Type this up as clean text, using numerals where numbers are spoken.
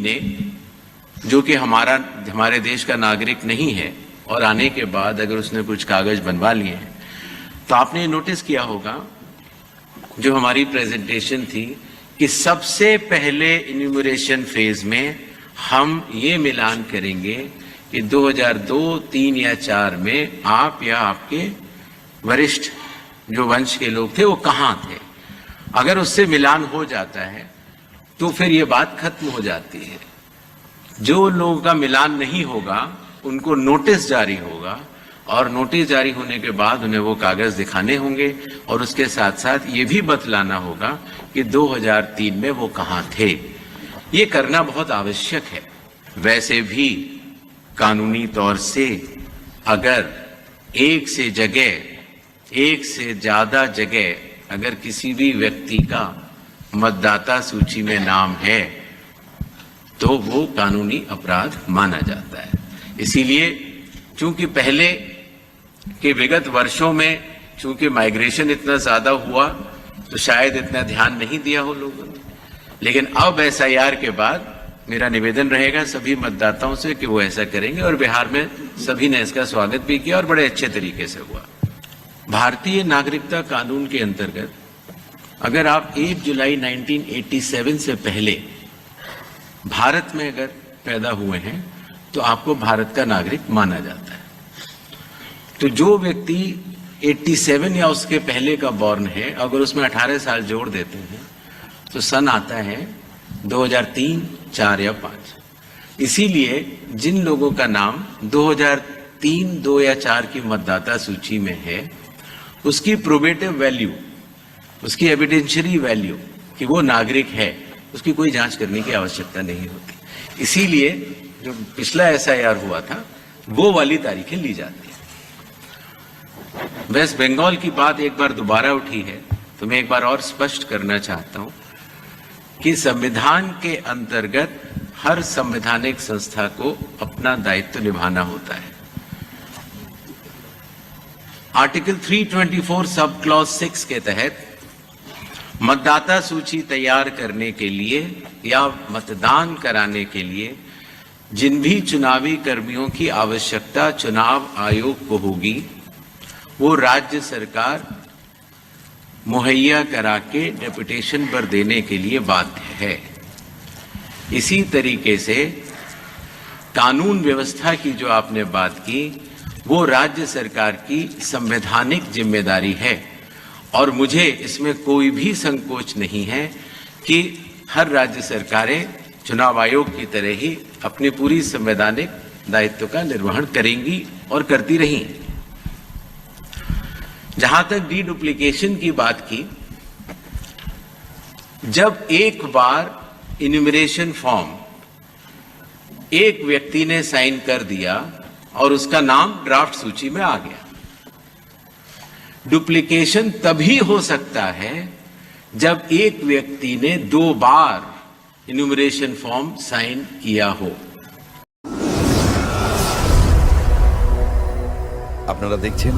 ने जो कि हमारे देश का नागरिक नहीं है और आने के बाद अगर उसने कुछ कागज बनवा लिए हैं तो आपने नोटिस किया होगा जो हमारी प्रेजेंटेशन थी कि सबसे पहले इन्यूमरेशन फेज में हम ये मिलान करेंगे कि 2002, 3 या 4 में आप या आपके वरिष्ठ जो वंश के लोग थे वो कहाँ थे। अगर उससे मिलान हो जाता है तो फिर ये बात खत्म हो जाती है। जो लोगों का मिलान नहीं होगा उनको नोटिस जारी होगा और नोटिस जारी होने के बाद उन्हें वो कागज दिखाने होंगे और उसके साथ साथ ये भी बतलाना होगा कि 2003 में वो कहाँ थे। ये करना बहुत आवश्यक है। वैसे भी कानूनी तौर से अगर एक से ज्यादा जगह अगर किसी भी व्यक्ति का मतदाता सूची में नाम है तो वो कानूनी अपराध माना जाता है। इसीलिए चूंकि पहले के विगत वर्षों में चूंकि माइग्रेशन इतना ज्यादा हुआ तो शायद इतना ध्यान नहीं दिया हो लोगों ने, लेकिन अब एसआईआर के बाद मेरा निवेदन रहेगा सभी मतदाताओं से कि वो ऐसा करेंगे और बिहार में सभी ने इसका स्वागत भी किया और बड़े अच्छे तरीके से हुआ। भारतीय नागरिकता कानून के अंतर्गत अगर आप 1 जुलाई 1987 से पहले भारत में अगर पैदा हुए हैं तो आपको भारत का नागरिक माना जाता है। तो जो व्यक्ति 87 या उसके पहले का बॉर्न है अगर उसमें 18 साल जोड़ देते हैं तो सन आता है 2003, 4 या 5। इसीलिए जिन लोगों का नाम 2003, 2 या 4 की मतदाता सूची में है उसकी प्रोबेटिव वैल्यू, उसकी एविडेंशियरी वैल्यू कि वो नागरिक है, उसकी कोई जांच करने की आवश्यकता नहीं होती। इसीलिए जो पिछला एसआईआर हुआ था वो वाली तारीखें ली जाती है। वेस्ट बंगाल की बात एक बार दोबारा उठी है तो मैं एक बार और स्पष्ट करना चाहता हूं कि संविधान के अंतर्गत हर संवैधानिक संस्था को अपना दायित्व निभाना होता है। आर्टिकल 324 सब क्लॉज 6 के तहत मतदाता सूची तैयार करने के लिए या मतदान कराने के लिए जिन भी चुनावी कर्मियों की आवश्यकता चुनाव आयोग को होगी वो राज्य सरकार मुहैया करा के डेपुटेशन पर देने के लिए बाध्य है। इसी तरीके से कानून व्यवस्था की जो आपने बात की वो राज्य सरकार की संवैधानिक जिम्मेदारी है और मुझे इसमें कोई भी संकोच नहीं है कि हर राज्य सरकारें चुनाव आयोग की तरह ही अपनी पूरी संवैधानिक दायित्व का निर्वहन करेंगी और करती रही। जहां तक डीडुप्लीकेशन की बात की, जब एक बार इन्यूमरेशन फॉर्म एक व्यक्ति ने साइन कर दिया और उसका नाम ड्राफ्ट सूची में आ गया, डुप्लीकेशन तभी हो सकता है जब एक व्यक्ति ने 2 बार इन्यूमरेशन फॉर्म साइन किया हो। আপনারা দেখছেন